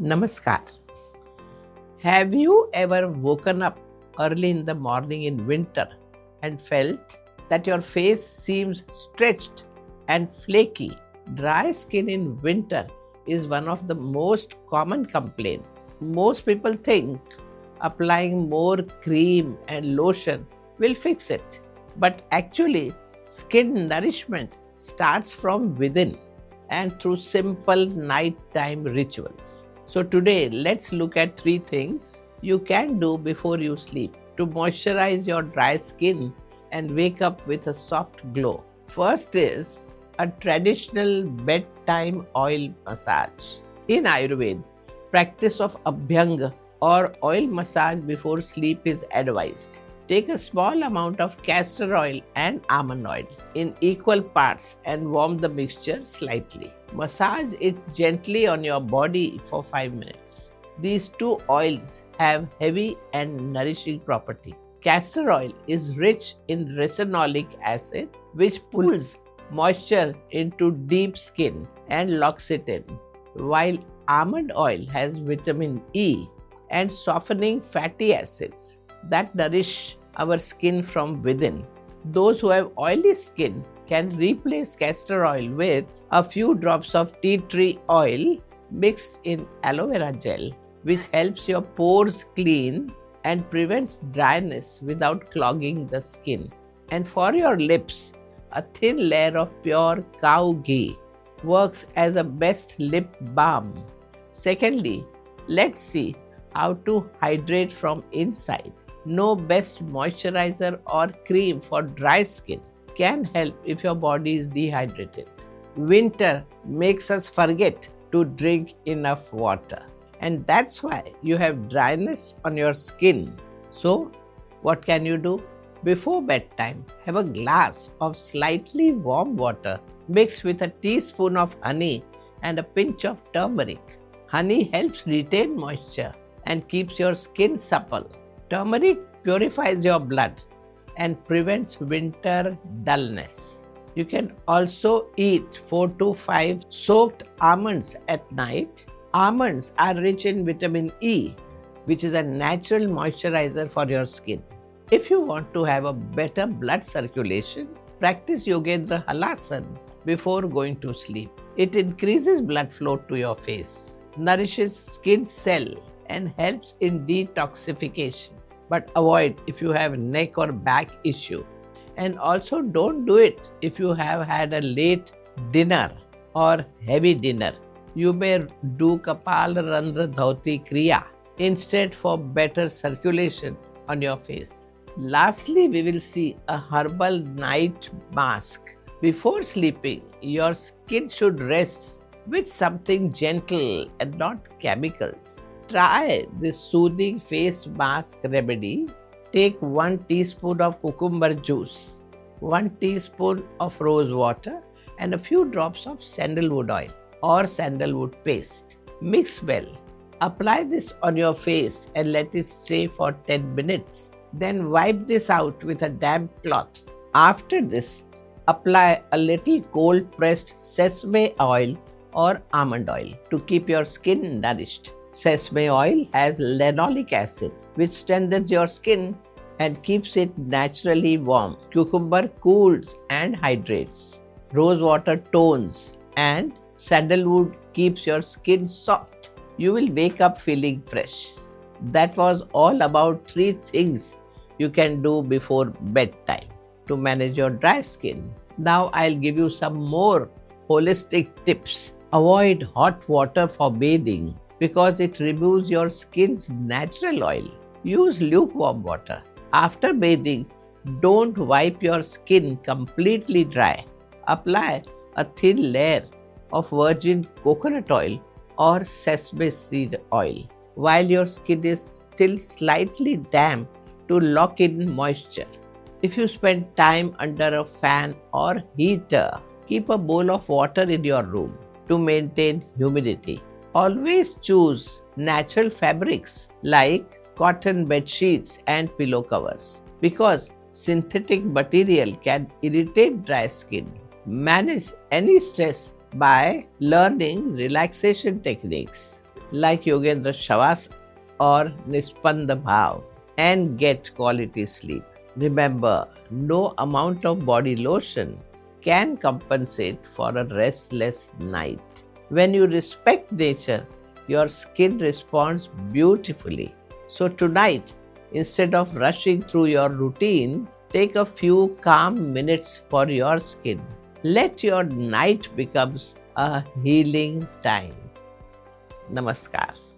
Namaskar. Have you ever woken up early in the morning in winter and felt that your face seems stretched and flaky? Dry skin in winter is one of the most common complaints. Most people think applying more cream and lotion will fix it, but actually, skin nourishment starts from within and through simple nighttime rituals. So, today let's look at three things you can do before you sleep to moisturize your dry skin and wake up with a soft glow. First is a traditional bedtime oil massage. In Ayurveda, practice of Abhyanga or oil massage before sleep is advised. Take a small amount of castor oil and almond oil in equal parts and warm the mixture slightly. Massage it gently on your body for 5 minutes. These two oils have heavy and nourishing property. Castor oil is rich in resinolic acid, which pulls moisture into deep skin and locks it in, while almond oil has vitamin E and softening fatty acids that nourish our skin from within. Those who have oily skin can replace castor oil with a few drops of tea tree oil mixed in aloe vera gel, which helps your pores clean and prevents dryness without clogging the skin. And for your lips, a thin layer of pure cow ghee works as a best lip balm. Secondly, let's see how to hydrate from inside. No best moisturizer or cream for dry skin can help if your body is dehydrated. Winter makes us forget to drink enough water, and that's why you have dryness on your skin. So, what can you do? Before bedtime, have a glass of slightly warm water mixed with a teaspoon of honey and a pinch of turmeric. Honey helps retain moisture and keeps your skin supple. Turmeric purifies your blood and prevents winter dullness. You can also eat 4 to 5 soaked almonds at night. Almonds are rich in vitamin E, which is a natural moisturizer for your skin. If you want to have a better blood circulation, practice Yogendra Halasan before going to sleep. It increases blood flow to your face, nourishes skin cell, and helps in detoxification. But avoid if you have neck or back issue. And also don't do it if you have had a late dinner or heavy dinner. You may do Kapal Randra Dhauti Kriya instead for better circulation on your face. Lastly, we will see a herbal night mask. Before sleeping, your skin should rest with something gentle and not chemicals. Try this soothing face mask remedy. Take 1 teaspoon of cucumber juice, 1 teaspoon of rose water, and a few drops of sandalwood oil or sandalwood paste. Mix well. Apply this on your face and let it stay for 10 minutes. Then wipe this out with a damp cloth. After this, apply a little cold pressed sesame oil or almond oil to keep your skin nourished. Sesame oil has linoleic acid, which strengthens your skin and keeps it naturally warm. Cucumber cools and hydrates. Rose water tones, and sandalwood keeps your skin soft. You will wake up feeling fresh. That was all about 3 things you can do before bedtime to manage your dry skin. Now I'll give you some more holistic tips. Avoid hot water for bathing because it removes your skin's natural oil. Use lukewarm water. After bathing, don't wipe your skin completely dry. Apply a thin layer of virgin coconut oil or sesame seed oil while your skin is still slightly damp to lock in moisture. If you spend time under a fan or heater, keep a bowl of water in your room to maintain humidity. Always choose natural fabrics like cotton bed sheets and pillow covers because synthetic material can irritate dry skin. Manage any stress by learning relaxation techniques. like Yogendra Shavas or Nispanda Bhav and get quality sleep. Remember, no amount of body lotion can compensate for a restless night. When you respect nature, your skin responds beautifully. So tonight, instead of rushing through your routine, take a few calm minutes for your skin. Let your night becomes a healing time. Namaskar.